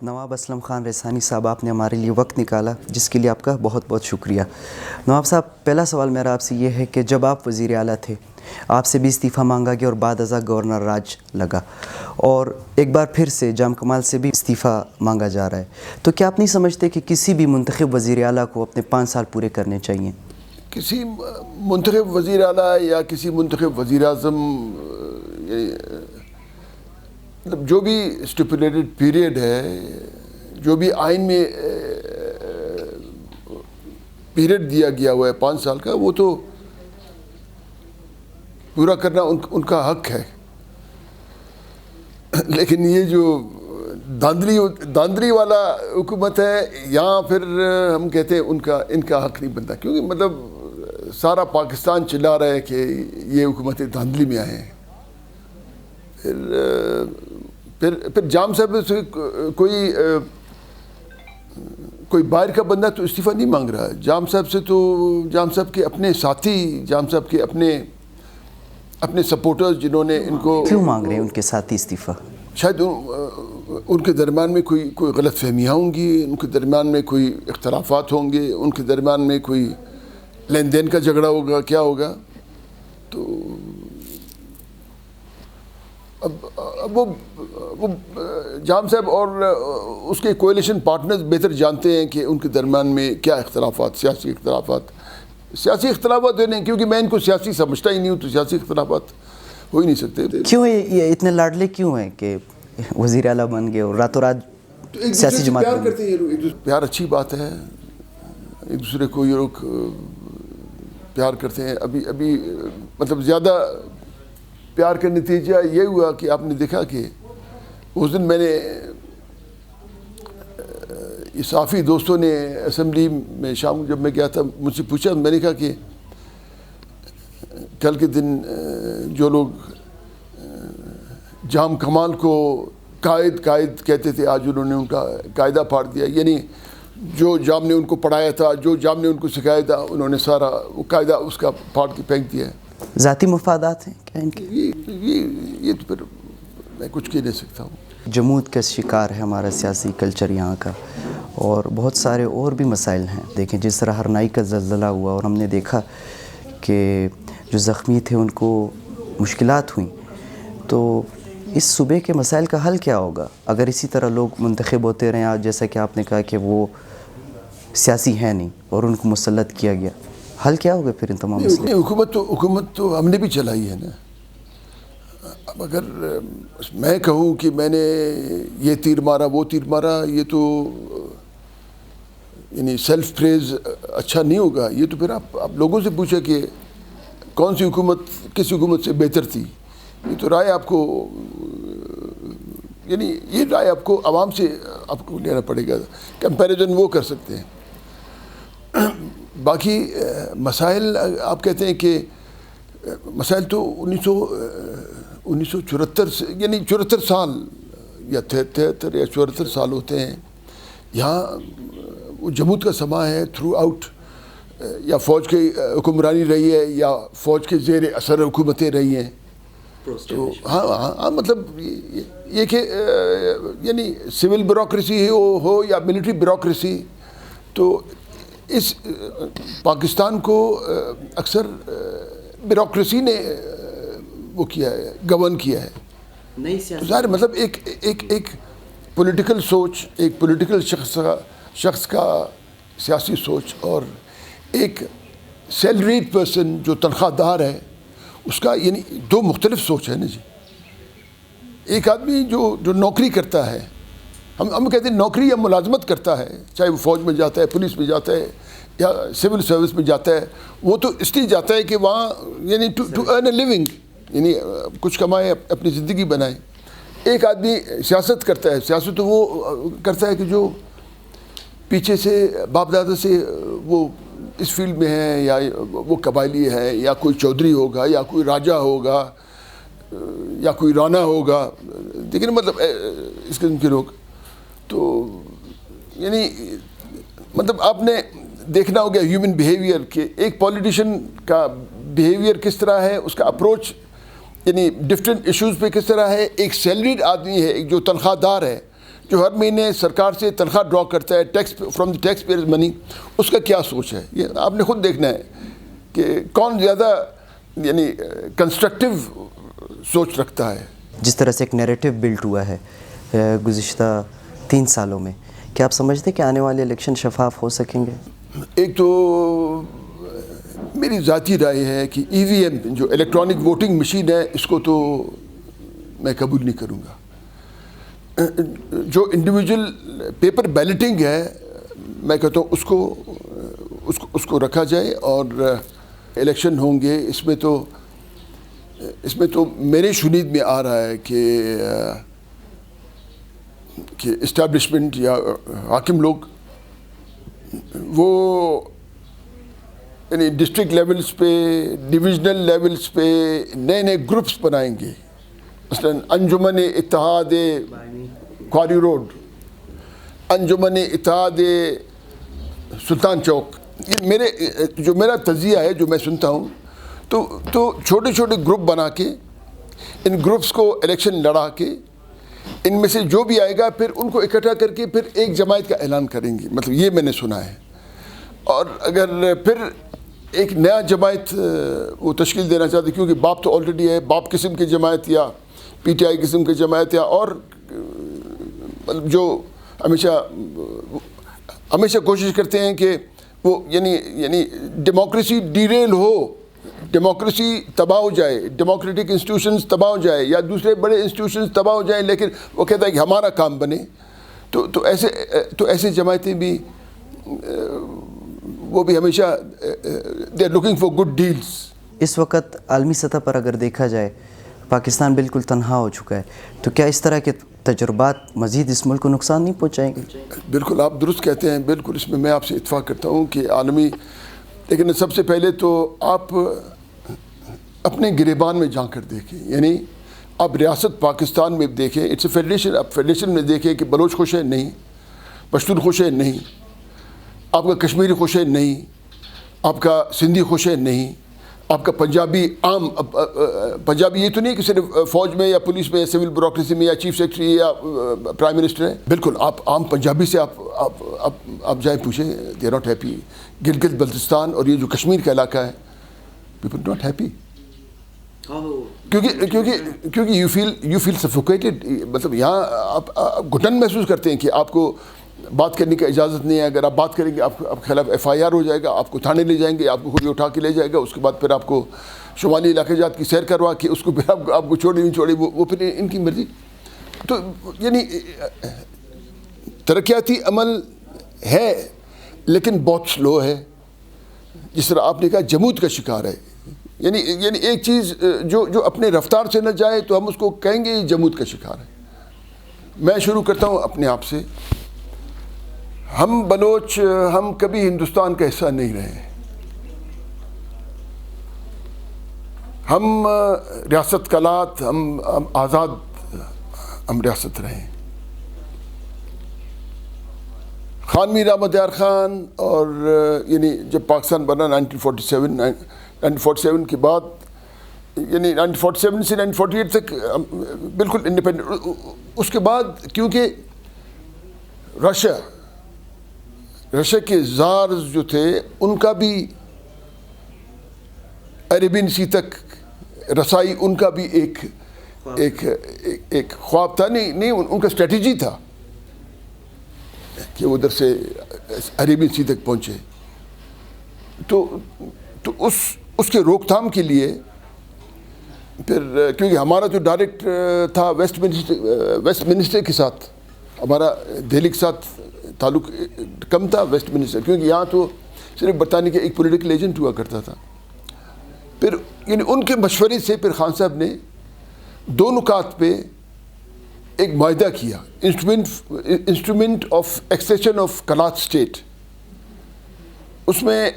نواب اسلم خان ریحانہ صاحب، آپ نے ہمارے لیے وقت نکالا، جس کے لیے آپ کا بہت بہت شکریہ۔ نواب صاحب، پہلا سوال میرا آپ سے یہ ہے کہ جب آپ وزیر اعلیٰ تھے، آپ سے بھی استعفیٰ مانگا گیا اور بعد ازاں گورنر راج لگا، اور ایک بار پھر سے جام کمال سے بھی استعفیٰ مانگا جا رہا ہے، تو کیا آپ نہیں سمجھتے کہ کسی بھی منتخب وزیر اعلیٰ کو اپنے 5 سال پورے کرنے چاہیے؟ کسی منتخب وزیر اعلیٰ یا کسی منتخب وزیر اعظم، مطلب جو بھی اسٹیپولیٹڈ پیریڈ ہے، جو بھی آئین میں پیریڈ دیا گیا ہوا ہے 5 سال کا، وہ تو پورا کرنا ان کا حق ہے۔ لیکن یہ جو داندلی والا حکومت ہے، یہاں پھر ہم کہتے ہیں ان کا حق نہیں بنتا، کیونکہ مطلب سارا پاکستان چلا رہا ہے کہ یہ حکومت دھاندلی میں آئے ہیں۔ پھر جام صاحب سے کوئی باہر کا بندہ تو استعفیٰ نہیں مانگ رہا ہے۔ جام صاحب سے تو جام صاحب کے اپنے ساتھی، جام صاحب کے اپنے سپورٹرز، جنہوں نے ان کو کیوں مانگ رہے ہیں ان کے ساتھی استعفیٰ؟ شاید ان کے درمیان میں کوئی غلط فہمیاں ہوں گی، ان کے درمیان میں کوئی اختلافات ہوں گے، ان کے درمیان میں کوئی لین دین کا جھگڑا ہوگا، کیا ہوگا۔ تو اب وہ جام صاحب اور اس کے کولیشن پارٹنرز بہتر جانتے ہیں کہ ان کے درمیان میں کیا اختلافات، سیاسی اختلافات نہیں، کیونکہ میں ان کو سیاسی سمجھتا ہی نہیں ہوں، تو سیاسی اختلافات ہو ہی نہیں سکتے۔ کیوں یہ اتنے لاڈلے کیوں ہیں کہ وزیر اعلیٰ بن گئے اور راتوں رات سیاسی جماعت پیار کرتے ہیں یہ لوگ؟ پیار اچھی بات ہے، ایک دوسرے کو یہ لوگ پیار کرتے ہیں۔ ابھی مطلب زیادہ پیار کا نتیجہ یہ ہوا کہ آپ نے دیکھا کہ اس دن میں نے صحافی دوستوں نے اسمبلی میں شام جب میں گیا تھا، مجھ سے پوچھا، میں نے کہا کہ کل کے دن جو لوگ جام کمال کو قائد کہتے تھے، آج انہوں نے ان کا قاعدہ پھاڑ دیا، یعنی جو جام نے ان کو پڑھایا تھا، جو جام نے ان کو سکھایا تھا، انہوں نے سارا وہ قاعدہ اس کا پھاڑ کے پھینک دیا ہے۔ ذاتی مفادات ہیں کیا ان کے؟ یہ تو پھر میں کچھ کہہ نہیں سکتا ہوں۔ جمود کا شکار ہے ہمارا سیاسی کلچر یہاں کا، اور بہت سارے اور بھی مسائل ہیں۔ دیکھیں جس طرح ہرنائی کا زلزلہ ہوا اور ہم نے دیکھا کہ جو زخمی تھے ان کو مشکلات ہوئیں، تو اس صوبے کے مسائل کا حل کیا ہوگا اگر اسی طرح لوگ منتخب ہوتے رہیں؟ جیسا کہ آپ نے کہا کہ وہ سیاسی ہیں نہیں اور ان کو مسلط کیا گیا، حل کیا ہوگا پھر ان تمام مسئلے؟ حکومت تو ہم نے بھی چلائی ہے نا۔ اب اگر میں کہوں کہ میں نے یہ تیر مارا وہ تیر مارا، یہ تو یعنی سیلف پریز اچھا نہیں ہوگا۔ یہ تو پھر آپ لوگوں سے پوچھیں کہ کون سی حکومت کس حکومت سے بہتر تھی۔ یہ تو رائے آپ کو، یعنی یہ رائے آپ کو عوام سے آپ کو لینا پڑے گا، کمپیریزن وہ کر سکتے ہیں۔ باقی مسائل آپ کہتے ہیں کہ مسائل تو 1974 سے، یعنی 74 سال یا 73 یا 74 سال ہوتے ہیں یہاں۔ وہ جمود کا سما ہے، تھرو آؤٹ یا فوج کی حکمرانی رہی ہے یا فوج کے زیر اثر حکومتیں رہی ہیں۔ تو ہاں مطلب یہ کہ یعنی سول بیوروکریسی ہو یا ملٹری بیوروکریسی، تو اس پاکستان کو اکثر بیوروکریسی نے وہ کیا ہے، گورن کیا ہے۔ تو ظاہر مطلب ایک پولیٹیکل سوچ، ایک پولیٹیکل شخص کا سیاسی سوچ، اور ایک سیلریڈ پرسن جو تنخواہ دار ہے اس کا، یعنی دو مختلف سوچ ہے نا جی۔ ایک آدمی جو نوکری کرتا ہے، ہم کہتے ہیں نوکری یا ملازمت کرتا ہے، چاہے وہ فوج میں جاتا ہے، پولیس میں جاتا ہے یا سول سروس میں جاتا ہے، وہ تو اس لیے جاتا ہے کہ وہاں یعنی ٹو ارن اے لیونگ، یعنی کچھ کمائے، اپنی زندگی بنائے۔ ایک آدمی سیاست کرتا ہے، سیاست تو وہ کرتا ہے کہ جو پیچھے سے باپ دادا سے وہ اس فیلڈ میں ہے، یا وہ قبائلی ہے، یا کوئی چودھری ہوگا، یا کوئی راجہ ہوگا، یا کوئی رانا ہوگا، لیکن مطلب اس قسم کے لوگ تو یعنی مطلب آپ نے دیکھنا ہو گیا ہیومن بیہیویئر کہ ایک پولیٹیشین کا بیہیویئر کس طرح ہے، اس کا اپروچ یعنی ڈفرینٹ ایشوز پہ کس طرح ہے۔ ایک سیلریڈ آدمی ہے، ایک جو تنخواہ دار ہے، جو ہر مہینے سرکار سے تنخواہ ڈرا کرتا ہے tax from the tax payers money, اس کا کیا سوچ ہے؟ یہ آپ نے خود دیکھنا ہے کہ کون زیادہ یعنی کنسٹرکٹیو سوچ رکھتا ہے. جس طرح سے ایک نیریٹو بلڈ ہوا ہے گزشتہ 3 سالوں میں, کیا آپ سمجھتے ہیں کہ آنے والے الیکشن شفاف ہو سکیں گے؟ ایک تو میری ذاتی رائے ہے کہ ای وی ایم جو الیکٹرانک ووٹنگ مشین ہے اس کو تو میں قبول نہیں کروں گا. جو انڈیویجول پیپر بیلٹنگ ہے میں کہتا ہوں اس کو رکھا جائے, اور الیکشن ہوں گے. اس میں تو میرے شنید میں آ رہا ہے کہ اسٹیبلشمنٹ یا حاکم لوگ وہ یعنی ڈسٹرکٹ لیولز پہ ڈویژنل لیولز پہ نئے گروپس بنائیں گے. مثلا انجمن اتحاد کواری روڈ, انجمن اتحاد سلطان چوک, یہ میرا تجزیہ ہے جو میں سنتا ہوں. تو چھوٹے چھوٹے گروپ بنا کے ان گروپس کو الیکشن لڑا کے ان میں سے جو بھی آئے گا پھر ان کو اکٹھا کر کے پھر ایک جماعت کا اعلان کریں گے. مطلب یہ میں نے سنا ہے. اور اگر پھر ایک نیا جماعت وہ تشکیل دینا چاہتے, کیونکہ باپ تو آلریڈی ہے, باپ قسم کی جماعت یا پی ٹی آئی قسم کی جماعت یا اور مطلب جو ہمیشہ کوشش کرتے ہیں کہ وہ یعنی ڈیموکریسی ڈیریل ہو, ڈیموکریسی تباہ ہو جائے, ڈیموکریٹک انسٹیٹیوشنز تباہ ہو جائے یا دوسرے بڑے انسٹیٹیوشنز تباہ ہو جائیں, لیکن وہ کہتا ہے کہ ہمارا کام بنے. تو ایسے جماعتیں بھی وہ بھی ہمیشہ they are looking for good deals. اس وقت عالمی سطح پر اگر دیکھا جائے پاکستان بالکل تنہا ہو چکا ہے, تو کیا اس طرح کے تجربات مزید اس ملک کو نقصان نہیں پہنچائیں گے؟ بالکل آپ درست کہتے ہیں, بالکل اس میں آپ سے اتفاق کرتا ہوں کہ عالمی, لیکن سب سے پہلے تو آپ اپنے گریبان میں جا کر دیکھیں. یعنی آپ ریاست پاکستان میں دیکھیں, اٹس اے فیڈریشن, آپ فیڈریشن میں دیکھیں کہ بلوچ خوش ہے نہیں, پشتون خوش ہے نہیں, آپ کا کشمیری خوش ہے نہیں, آپ کا سندھی خوش ہے نہیں, آپ کا پنجابی عام پنجابی یہ تو نہیں کہ صرف فوج میں یا پولیس میں یا سول بیوروکریسی میں یا چیف سیکرٹری یا پرائم منسٹر ہے. بالکل آپ عام پنجابی سے آپ جائیں پوچھیں, they are not happy. Gilgit Baltistan اور یہ جو کشمیر کا علاقہ ہے, پیپل ناٹ ہیپی, کیونکہ یو فیل سفوکیٹڈ. مطلب یہاں آپ گھٹن محسوس کرتے ہیں کہ آپ کو بات کرنے کی اجازت نہیں ہے. اگر آپ بات کریں گے آپ کے خلاف ایف آئی آر ہو جائے گا, آپ کو تھانے لے جائیں گے, آپ کو خود اٹھا کے لے جائے گا. اس کے بعد پھر آپ کو شمالی علاقے جات کی سیر کروا کے اس کو پھر آپ کو چھوڑی نہیں چھوڑی, وہ پھر ان کی مرضی. تو یعنی ترقیاتی عمل ہے لیکن بہت سلو ہے. جس طرح آپ نے کہا جمود کا شکار ہے. یعنی ایک چیز جو اپنے رفتار سے نہ جائے تو ہم اس کو کہیں گے یہ جمود کا شکار ہے. میں شروع کرتا ہوں اپنے آپ سے. ہم بلوچ ہم کبھی ہندوستان کا حصہ نہیں رہے. ہم ریاست کلات, ہم آزاد ہم ریاست رہے. خان میر احمد یار خان اور یعنی جب پاکستان بنا 1947 کے بعد, یعنی 1947 سے 1948 تک بالکل انڈیپینڈنٹ. اس کے بعد کیونکہ رشیا کے زارز جو تھے ان کا بھی عربین سی تک رسائی, ان کا بھی ایک خواب تھا. نہیں ان کا اسٹریٹجی تھا کہ وہ ادھر سے عربین سی تک پہنچے. تو اس کے روک تھام کے لیے پھر کیونکہ ہمارا جو ڈائریکٹ تھا ویسٹ منسٹر کے ساتھ, ہمارا دہلی کے ساتھ تعلق کم تھا. ویسٹ منسٹر کیونکہ یہاں تو صرف برطانیہ کا ایک پولیٹیکل ایجنٹ ہوا کرتا تھا. پھر یعنی ان کے مشورے سے پھر خان صاحب نے 2 نکات پہ ایک معاہدہ کیا, instrument of accession of Kalat state. اس میں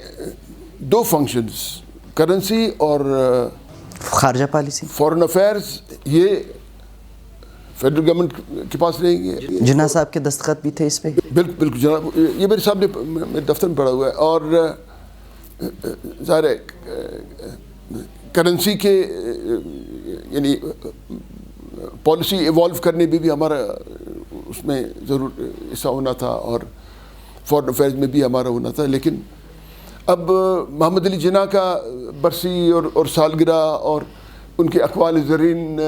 2 فنکشنز, کرنسی اور خارجہ پالیسی, فورن افیئرز, یہ فیڈرل گورنمنٹ کے پاس رہیں گے. جناح صاحب کے دستخط بھی تھے اس پہ. بالکل جناب, یہ میرے صاحب نے میرے دفتر میں پڑھا ہوا ہے. اور ظاہر ہے کرنسی کے یعنی پالیسی ایوالو کرنے میں بھی ہمارا اس میں ضرور حصہ ہونا تھا اور فارن افیئرز میں بھی ہمارا ہونا تھا. لیکن اب محمد علی جناح کا برسی اور سالگرہ اور ان کے اقوال زرین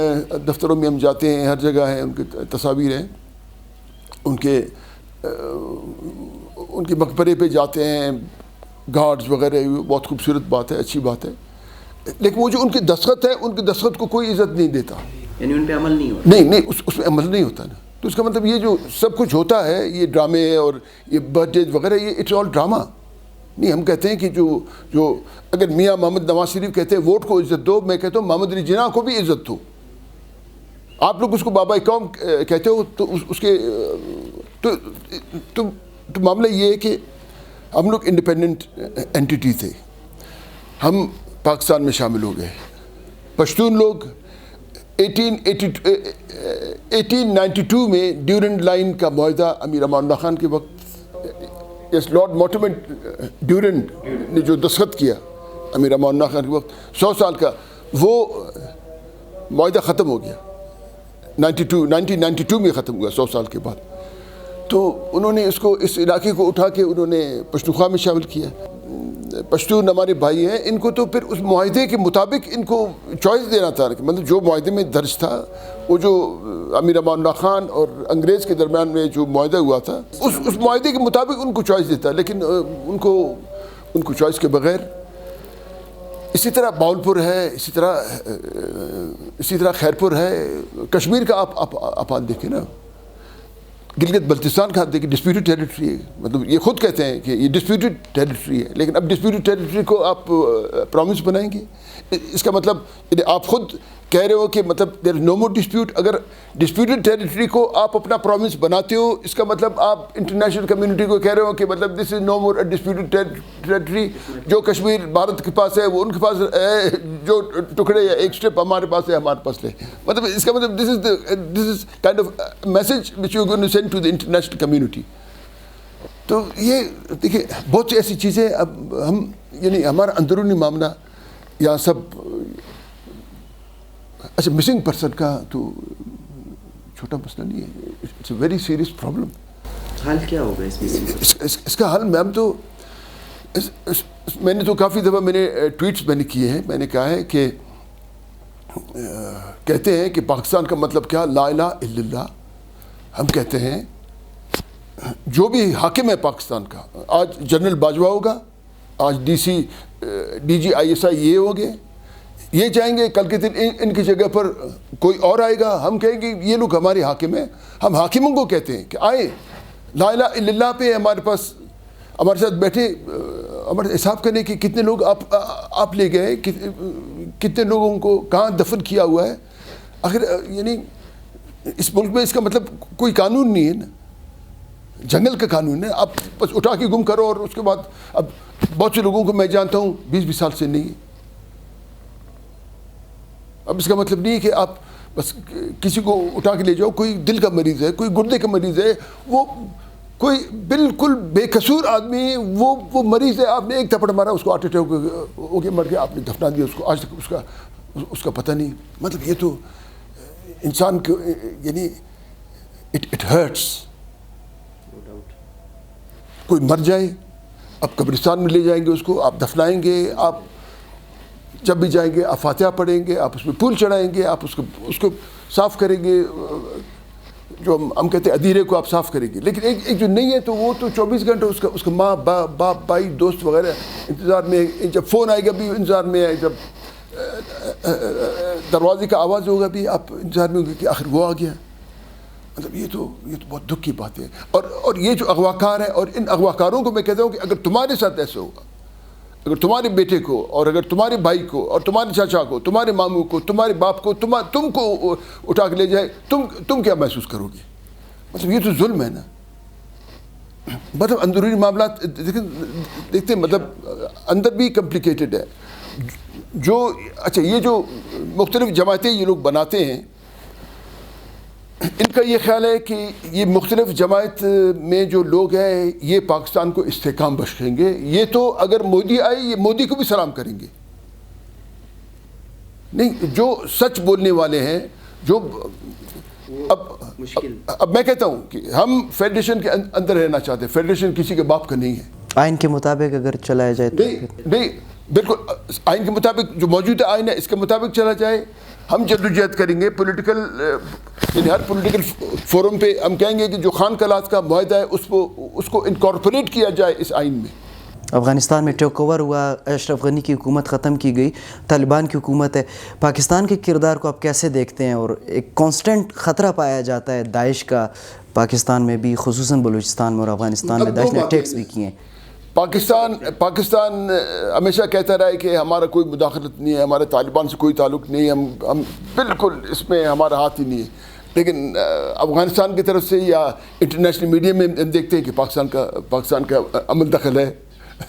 دفتروں میں ہم جاتے ہیں, ہر جگہ ہیں, ان کی تصاویر ہیں, ان کے مقبرے پہ جاتے ہیں, گارڈز وغیرہ, بہت خوبصورت بات ہے, اچھی بات ہے. لیکن وہ جو ان کے دستخط ہے, ان کے دستخط کو کوئی عزت نہیں دیتا, یعنی ان پہ عمل نہیں ہوتا. نہیں اس پہ عمل نہیں ہوتا نا. تو اس کا مطلب یہ جو سب کچھ ہوتا ہے, یہ ڈرامے اور یہ برتھ ڈیز وغیرہ, یہ اٹس آل ڈرامہ. نہیں, ہم کہتے ہیں کہ جو اگر میاں محمد نواز شریف کہتے ہیں ووٹ کو عزت دو, میں کہتا ہوں محمد علی جناح کو بھی عزت دو. آپ لوگ اس کو بابا قوم کہتے ہو, تو اس کے تو معاملہ یہ ہے کہ ہم لوگ انڈیپینڈنٹ اینٹیٹی تھے, ہم پاکستان میں شامل ہو گئے. پشتون لوگ 1892 میں ڈیورنڈ لائن کا معاہدہ امیر امان اللہ خان کے وقت, یس لارڈ مارٹن ڈیورنڈ نے جو دستخط کیا امیر امان اللہ خان کے وقت, 100 سال کا وہ معاہدہ ختم ہو گیا. 1992 میں ختم ہوا, 100 سال کے بعد. تو انہوں نے اس علاقے کو اٹھا کے انہوں نے پشتونخوا میں شامل کیا. پشتون ہمارے بھائی ہیں, ان کو تو پھر اس معاہدے کے مطابق ان کو چوائس دینا تھا, مطلب جو معاہدے میں درج تھا, وہ جو امیر امان اللہ خان اور انگریز کے درمیان میں جو معاہدہ ہوا تھا, اس معاہدے کے مطابق ان کو چوائس دیتا. لیکن ان کو چوائس کے بغیر, اسی طرح باولپور ہے, اسی طرح خیرپور ہے, کشمیر کا آپ دیکھیں نا, گلگت بلتستان کا دیکھیں, ڈسپیوٹڈ ٹیریٹری ہے. مطلب یہ خود کہتے ہیں کہ یہ ڈسپیوٹڈ ٹیریٹری ہے, لیکن اب ڈسپیوٹڈ ٹیریٹری کو آپ پرومس بنائیں گے. اس کا مطلب آپ خود کہہ رہے ہو کہ مطلب دیر از نو مور ڈسپیوٹ. اگر ڈسپیوٹڈ ٹیریٹری کو آپ اپنا پرومس بناتے ہو, اس کا مطلب آپ انٹرنیشنل کمیونٹی کو کہہ رہے ہو کہ مطلب this is know more disputed territory. جو کشمیر بھارت کے پاس ہے وہ ان کے پاس ہے, جو ٹکڑے یا ایک اسٹرپ ہمارے پاس ہے ہمارے پاس ہے. مطلب اس کا مطلب this is kind of message which you are going to send to the international community. تو یہ دیکھیے بہت سی ایسی چیزیں اب ہم, یعنی ہمارا اندرونی معاملہ یہاں سب. اچھا, مسنگ پرسن کا تو چھوٹا مسئلہ نہیں ہے, it's a very serious problem. حل کیا ہوگا اس کا حل؟ میم تو میں نے تو کافی دفعہ میں نے ٹویٹس میں نے کیے ہیں. میں نے کہا ہے کہ کہتے ہیں کہ پاکستان کا مطلب کیا, لا الہ الا اللہ. ہم کہتے ہیں جو بھی حاکم ہے پاکستان کا, آج جنرل باجوہ ہوگا, آج D G I S I یہ ہو گئے, یہ جائیں گے, کل کے دن ان کی جگہ پر کوئی اور آئے گا. ہم کہیں گے یہ لوگ ہمارے حاکم ہیں. ہم حاکموں کو کہتے ہیں کہ آئے لا الہ الا اللہ پہ ہمارے پاس, ہمارے ساتھ بیٹھے, ہمارے حساب کرنے کہ کتنے لوگ آپ لے گئے, کتنے لوگوں کو کہاں دفن کیا ہوا ہے. آخر یعنی اس ملک میں اس کا مطلب کوئی قانون نہیں ہے نا, جنگل کا قانون ہے. آپ بس اٹھا کے گم کرو, اور اس کے بعد اب بہت سے لوگوں کو میں جانتا ہوں 20 سال سے نہیں ہے. اب اس کا مطلب نہیں ہے کہ آپ بس کسی کو اٹھا کے لے جاؤ. کوئی دل کا مریض ہے, کوئی گردے کا مریض ہے, وہ کوئی بالکل بے قصور آدمی ہے, وہ مریض ہے, آپ نے ایک تھپڑ مارا, اس کو ہارٹ اٹیک ہو گیا, مر گیا, آپ نے دفنا دیا اس کو, آج تک اس کا پتہ نہیں. مطلب یہ تو انسان کو یعنی اٹ ہرٹس. کوئی مر جائے, آپ قبرستان میں لے جائیں گے اس کو, آپ دفنائیں گے, آپ جب بھی جائیں گے آپ فاتحہ پڑھیں گے, آپ اس میں پھول چڑھائیں گے, آپ اس کو صاف کریں گے, جو ہم کہتے ہیں ادھیرے کو آپ صاف کریں گے. لیکن ایک جو نہیں ہے تو وہ تو 24 گھنٹے اس کا ماں باپ بھائی دوست وغیرہ انتظار میں, جب فون آئے گا بھی انتظار میں ہے, جب دروازے کا آواز ہوگا بھی آپ انتظار میں ہوگا کہ آخر وہ آ گیا. مطلب یہ تو بہت دکھ کی بات ہے. اور یہ جو اغواکار ہیں, اور ان اغواکاروں کو میں کہتا ہوں کہ اگر تمہارے ساتھ ایسے ہوگا, اگر تمہارے بیٹے کو, اور اگر تمہارے بھائی کو, اور تمہارے چاچا کو, تمہارے ماموں کو, تمہارے باپ کو, تم کو اٹھا کے لے جائے, تم کیا محسوس کرو گے؟ مطلب یہ تو ظلم ہے نا. مطلب اندرونی معاملات دیکھتے ہیں, مطلب اندر بھی کمپلیکیٹڈ ہے. جو اچھا یہ جو مختلف جماعتیں یہ لوگ بناتے ہیں, ان کا یہ خیال ہے کہ یہ مختلف جماعت میں جو لوگ ہیں یہ پاکستان کو استحکام بخشیں گے. یہ تو اگر مودی آئے, یہ مودی کو بھی سلام کریں گے. نہیں, جو سچ بولنے والے ہیں, جو اب میں کہتا ہوں کہ ہم فیڈریشن کے اندر رہنا چاہتے ہیں, فیڈریشن کسی کے باپ کا نہیں ہے. آئین کے مطابق اگر چلایا جائے تو نہیں بالکل آئین کے مطابق, جو موجودہ آئین ہے اس کے مطابق چلا جائے. ہم جدوجہد کریں گے پولیٹیکل, یعنی ہر پولیٹیکل فورم پہ ہم کہیں گے کہ جو خان قلات کا معاہدہ ہے اس کو انکارپوریٹ کیا جائے اس آئین میں. افغانستان میں ٹیک اوور ہوا, اشرف غنی کی حکومت ختم کی گئی, طالبان کی حکومت ہے. پاکستان کے کردار کو آپ کیسے دیکھتے ہیں؟ اور ایک کانسٹنٹ خطرہ پایا جاتا ہے داعش کا پاکستان میں بھی, خصوصاً بلوچستان میں اور افغانستان میں داعش نے اٹیکس بھی کیے ہیں. پاکستان ہمیشہ کہتا رہا ہے کہ ہمارا کوئی مداخلت نہیں ہے, ہمارے طالبان سے کوئی تعلق نہیں ہے, ہم بالکل اس میں ہمارا ہاتھ ہی نہیں ہے. لیکن افغانستان کی طرف سے یا انٹرنیشنل میڈیا میں ہم دیکھتے ہیں کہ پاکستان کا عمل دخل ہے.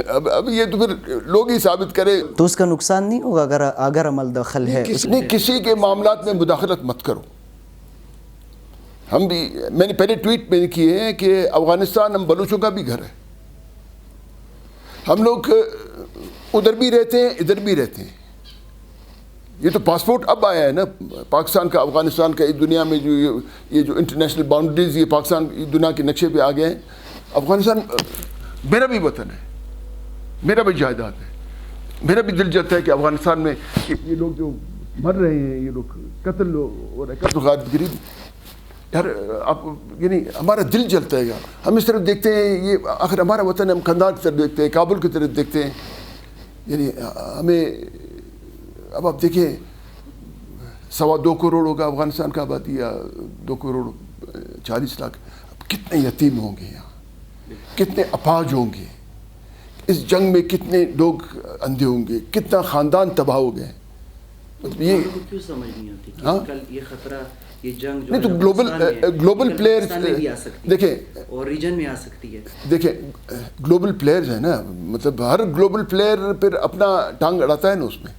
اب یہ تو پھر لوگ ہی ثابت کرے. تو اس کا نقصان نہیں ہوگا اگر عمل دخل ہے؟ کسی کے معاملات میں مداخلت مت کرو. ہم بھی, میں نے پہلے ٹویٹ میں نے کیے ہیں کہ افغانستان ہم بلوچوں کا بھی گھر ہے. ہم لوگ ادھر بھی رہتے ہیں ادھر بھی رہتے ہیں. یہ تو پاسپورٹ اب آیا ہے نا پاکستان کا, افغانستان کا, اس دنیا میں جو یہ جو انٹرنیشنل باؤنڈریز, یہ پاکستان دنیا کے نقشے پہ آ گئے ہیں. افغانستان میرا بھی وطن ہے, میرا بھی جائیداد ہے. میرا بھی دل چاہتا ہے کہ افغانستان میں یہ لوگ جو مر رہے ہیں, یہ لوگ قتل ہو رہے ہیں, قتل غارت گری, یار آپ یعنی ہمارا دل جلتا ہے. ہم اس طرف دیکھتے ہیں, یہ آخر ہمارا وطن ہے, ہم کندھار کی طرف دیکھتے ہیں, کابل کی طرف دیکھتے ہیں. یعنی ہمیں اب آپ دیکھیں 2.25 کروڑ ہوگا افغانستان کا آبادی, یا 2 کروڑ 40 لاکھ. اب کتنے یتیم ہوں گے یہاں, کتنے اپاہج ہوں گے, اس جنگ میں کتنے لوگ اندھے ہوں گے, کتنا خاندان تباہ ہو گئے. مطلب یہ کیوں سمجھ نہیں آتی کہ کل یہ خطرہ, یہ جنگ جو نہیں تو گلوبل پلیئرز دیکھیں اور ریجن میں آ سکتی ہے. دیکھیں گلوبل پلیئرز ہیں نا, مطلب ہر گلوبل پلیئر پھر اپنا ٹانگ اڑاتا ہے نا اس میں.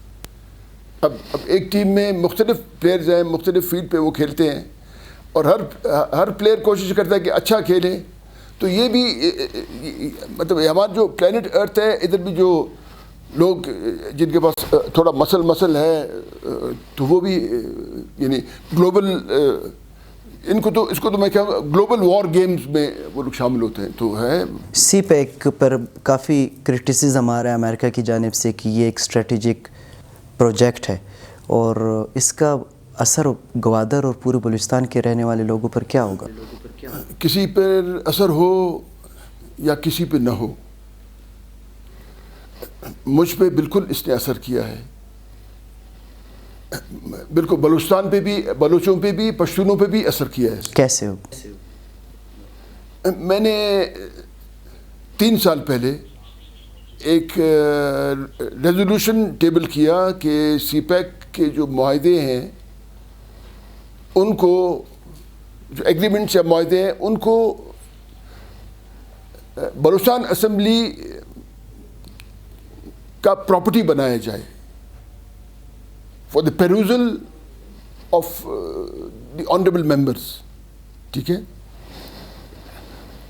اب ایک ٹیم میں مختلف پلیئرز ہیں, مختلف فیلڈ پہ وہ کھیلتے ہیں, اور ہر پلیئر کوشش کرتا ہے کہ اچھا کھیلے. تو یہ بھی مطلب ہمارا جو پلانٹ ارتھ ہے, ادھر بھی جو لوگ جن کے پاس تھوڑا مسل ہے, تو وہ بھی یعنی گلوبل اس کو تو میں کہوں گا گلوبل وار گیمز میں وہ لوگ شامل ہوتے ہیں. تو ہے سی پیک پر کافی کرٹیسزم آ رہا ہے امریکہ کی جانب سے کہ یہ ایک اسٹریٹجک پروجیکٹ ہے, اور اس کا اثر گوادر اور پورے بلوچستان کے رہنے والے لوگوں پر کیا ہوگا؟ کسی پر اثر ہو یا کسی پہ نہ ہو, مجھ پہ بالکل اس نے اثر کیا ہے. بالکل بلوچستان پہ بھی, بلوچوں پہ بھی, پشتونوں پہ بھی اثر کیا ہے. کیسے ہو؟ میں نے 3 سال پہلے ایک ریزولوشن ٹیبل کیا کہ سی پیک کے جو معاہدے ہیں ان کو, جو ایگریمنٹس یا معاہدے ہیں ان کو بلوچستان اسمبلی کا پراپرٹی بنایا جائے for the perusal of the honourable members. ٹھیک ہے.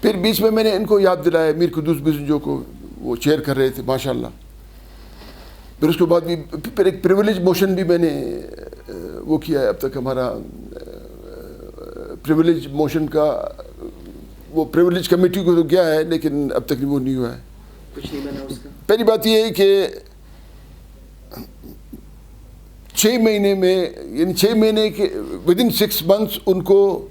پھر بیچ میں نے ان کو یاد دلایا, میر قدوس بزنجو کو, وہ چیئر کر رہے تھے ماشاء اللہ. پھر اس کے بعد بھی پھر ایک پریویلیج موشن بھی میں نے وہ کیا ہے. اب تک ہمارا پریویلیج موشن کا وہ پریویلیج کمیٹی کو تو گیا ہے, لیکن اب تک وہ نہیں ہوا ہے. کچھ نہیں بنا اس کا. پہلی بات یہ ہے کہ 6 مہینے میں, یعنی 6 مہینے کے ودن 6 months ان کو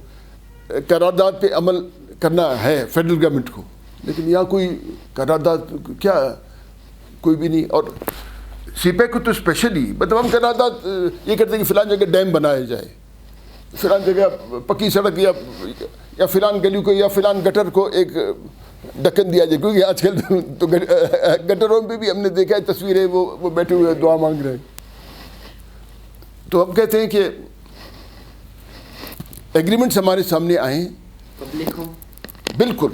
قرارداد پہ عمل کرنا ہے فیڈرل گورنمنٹ کو, لیکن یہاں کوئی قرارداد کیا کوئی بھی نہیں. اور سی پیک کو تو اسپیشلی مطلب ہم قرارداد یہ کرتے ہیں کہ فلان جگہ ڈیم بنایا جائے, فلان جگہ پکی سڑک, یا فلان گلی کو یا فلان گٹر کو ایک ڈکن دیا جائے. کیونکہ آج کل تو گٹروں پہ بھی ہم نے دیکھا ہے تصویریں, وہ بیٹھے ہوئے دعا مانگ رہے ہیں. تو ہم کہتے ہیں کہ ایگریمنٹس ہمارے سامنے آئیں, پبلک ہو, بالکل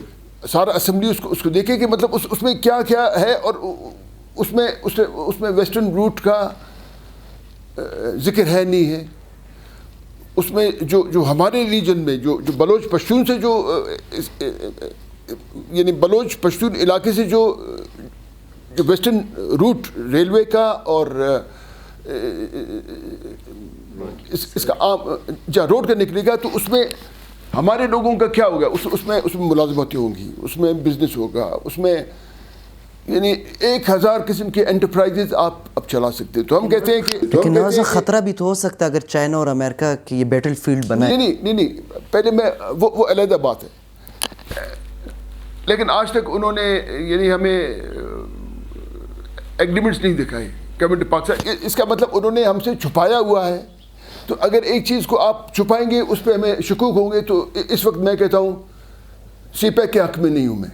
سارا اسمبلی اس کو دیکھے کہ مطلب اس میں کیا کیا ہے, اور اس میں ویسٹرن روٹ کا ذکر ہے نہیں ہے. اس میں جو ہمارے ریجن میں جو بلوچ پشتون سے جو یعنی بلوچ پشتون علاقے سے جو ویسٹرن روٹ ریلوے کا اور اس کا عام جہاں روڈ کا نکلے گا تو اس میں ہمارے لوگوں کا کیا ہوگا؟ اس میں ملازمتیں ہوں گی، اس میں بزنس ہوگا، اس میں یعنی 1000 قسم کے انٹرپرائزز آپ اب چلا سکتے ہیں. تو ہم کہتے ہیں کہ لیکن نوازا خطرہ بھی تو ہو سکتا ہے اگر چائنا اور امریکہ کی یہ بیٹل فیلڈ بنائے. نہیں پہلے میں وہ علیحدہ بات ہے، لیکن آج تک انہوں نے یعنی ہمیں ایگریمنٹس نہیں دکھائے گورنمنٹ پاکستان. اس کا مطلب انہوں نے ہم سے چھپایا ہوا ہے. تو اگر ایک چیز کو آپ چھپائیں گے اس پہ ہمیں شکوک ہوں گے. تو اس وقت میں کہتا ہوں سی پیک کے حق میں نہیں ہوں میں.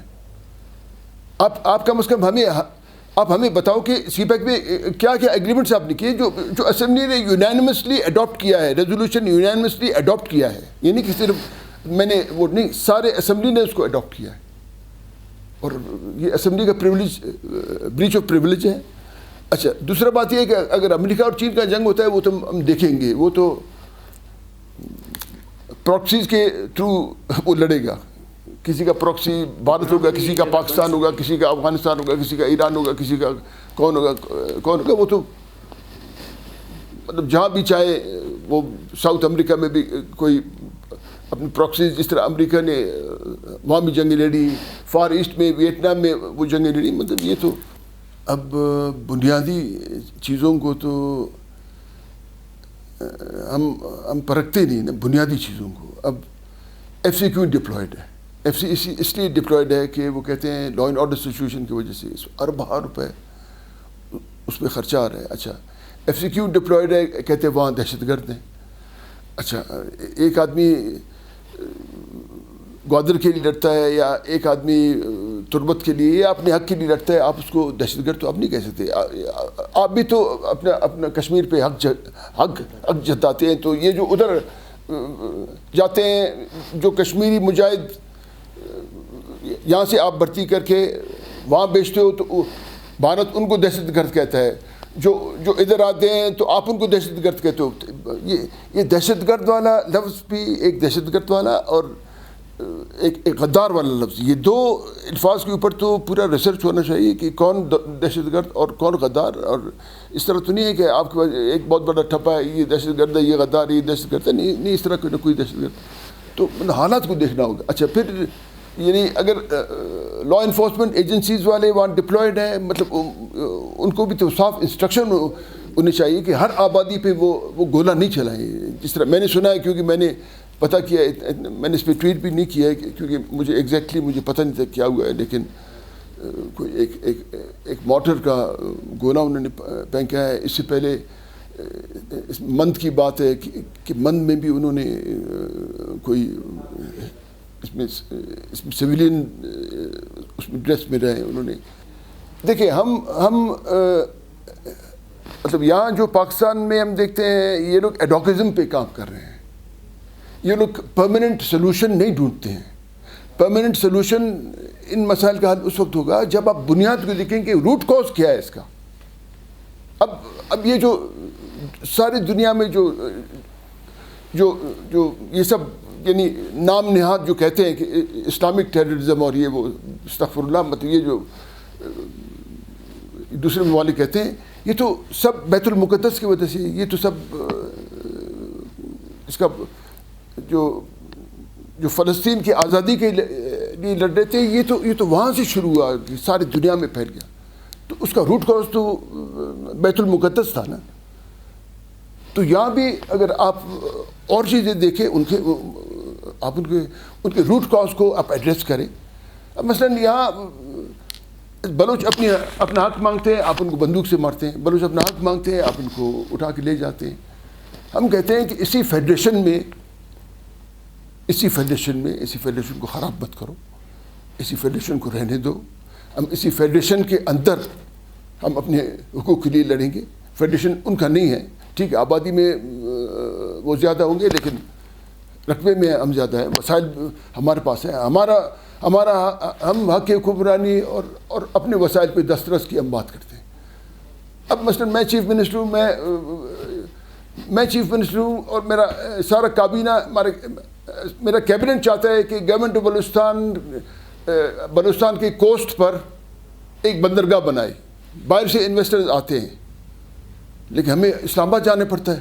آپ کم از کم ہمیں بتاؤ کہ سی پیک میں کیا کیا ایگریمنٹس آپ نے کیے جو اسمبلی نے یونینمسلی اڈاپٹ کیا ہے، ریزولوشن یونینمسلی اڈاپٹ کیا ہے. یہ نہیں کہ صرف میں نے وہ نہیں، سارے اسمبلی نے اس کو اڈاپٹ کیا ہے. اور یہ اسمبلی کا پریولیج، بریچ آف پریولیج ہے. اچھا دوسرا بات یہ ہے کہ اگر امریکہ اور چین کا جنگ ہوتا ہے وہ تو ہم دیکھیں گے، وہ تو پراکسیز کے تھرو وہ لڑے گا. کسی کا پراکسی بھارت ہوگا، کسی کا پاکستان ہوگا، کسی کا افغانستان ہوگا، کسی کا ایران ہوگا، کسی کا کون ہوگا. وہ تو مطلب جہاں بھی چاہے، وہ ساؤتھ امریکہ میں بھی کوئی اپنی پراکسیز، جس طرح امریکہ نے وہاں بھی جنگیں لڑی، فار ایسٹ میں ویتنام میں وہ جنگیں لڑی. مطلب یہ تو اب بنیادی چیزوں کو تو ہم پرکھتے نہیں نا، بنیادی چیزوں کو. اب ایف سی کیوں ڈپلائڈ ہے؟ ایف سی اس لیے ڈپلائڈ ہے کہ وہ کہتے ہیں لا اینڈ آرڈر سچویشن کی وجہ سے اربوں روپے اس پہ خرچہ آ رہا ہے. اچھا ایف سی کیوں ڈپلائڈ ہے؟ کہتے ہیں وہاں دہشت گرد ہیں. اچھا ایک آدمی گوادر کے لیے لڑتا ہے یا ایک آدمی تربت کے لیے یا اپنے حق کے لیے لڑتا ہے، آپ اس کو دہشت گرد تو آپ نہیں کہہ سکتے. آپ بھی تو اپنا کشمیر پہ حق جتاتے ہیں. تو یہ جو ادھر جاتے ہیں جو کشمیری مجاہد، یہاں سے آپ بھرتی کر کے وہاں بیچتے ہو تو بھارت ان کو دہشت گرد کہتا ہے. جو ادھر آتے ہیں تو آپ ان کو دہشت گرد کہتے ہو. یہ دہشت گرد والا لفظ بھی ایک دہشت گرد والا اور ایک غدار والا لفظ، یہ دو الفاظ کے اوپر تو پورا ریسرچ ہونا چاہیے کہ کون دہشت گرد اور کون غدار. اور اس طرح تو نہیں ہے کہ آپ کے پاس ایک بہت بڑا ٹھپا ہے، یہ دہشت گرد ہے، یہ غدار، یہ دہشت گرد ہے. نہیں اس طرح کوئی دہشت گرد. تو حالات کو دیکھنا ہوگا. اچھا پھر یعنی اگر لا انفورسمنٹ ایجنسیز والے وہاں ڈپلائڈ ہیں، مطلب ان کو بھی تو صاف انسٹرکشن ہونی چاہیے کہ ہر آبادی پہ وہ گولہ نہیں چلائیں. جس طرح میں نے سنا ہے، کیونکہ میں نے پتہ کیا، میں نے اس پہ ٹویٹ بھی نہیں کیا ہے کیونکہ مجھے ایگزیکٹلی مجھے پتہ نہیں تھا کیا ہوا ہے. لیکن کوئی ایک موٹر کا گولہ انہوں نے پھینکا ہے. اس سے پہلے اس مند کی بات ہے کہ مند میں بھی انہوں نے کوئی اس میں سویلین اس میں ڈریس میں رہے انہوں نے. دیکھیں ہم مطلب یہاں جو پاکستان میں ہم دیکھتے ہیں یہ لوگ ایڈوکزم پہ کام کر رہے ہیں. یہ لوگ پرماننٹ سلوشن نہیں ڈھونڈتے ہیں. پرماننٹ سلوشن ان مسائل کا حل اس وقت ہوگا جب آپ بنیاد کو دیکھیں کہ روٹ کاز کیا ہے اس کا. اب یہ جو ساری دنیا میں جو یہ سب یعنی نام نہاد جو کہتے ہیں کہ اسلامک ٹیررزم اور یہ وہ استغفر اللہ، مطلب یہ جو دوسرے ممالک کہتے ہیں، یہ تو سب بیت المقدس کی وجہ سے، یہ تو سب اس کا جو فلسطین کی آزادی کے لیے لڑ رہے تھے، یہ تو وہاں سے شروع ہوا، ساری دنیا میں پھیل گیا. تو اس کا روٹ کاز تو بیت المقدس تھا نا. تو یہاں بھی اگر آپ اور چیزیں دیکھیں ان کے روٹ کاز کو آپ ایڈریس کریں. اب مثلاً یہاں بلوچ اپنا حق مانگتے ہیں، آپ ان کو بندوق سے مارتے ہیں. بلوچ اپنا حق مانگتے ہیں، آپ ان کو اٹھا کے لے جاتے ہیں. ہم کہتے ہیں کہ اسی فیڈریشن کو خراب مت کرو، اسی فیڈریشن کو رہنے دو. ہم اسی فیڈریشن کے اندر ہم اپنے حقوق کے لیے لڑیں گے. فیڈریشن ان کا نہیں ہے، ٹھیک ہے، آبادی میں وہ زیادہ ہوں گے لیکن رقبے میں ہم زیادہ ہیں، وسائل ہمارے پاس ہیں. ہم حق حکمرانی اور اپنے وسائل پہ دسترس کی ہم بات کرتے ہیں. اب مثلاً میں چیف منسٹر ہوں اور میرا سارا کابینہ، میرا کیبنٹ چاہتا ہے کہ گورنمنٹ آف بلوچستان کی کوسٹ پر ایک بندرگاہ بنائے. باہر سے انویسٹرز آتے ہیں لیکن ہمیں اسلام آباد جانا پڑتا ہے.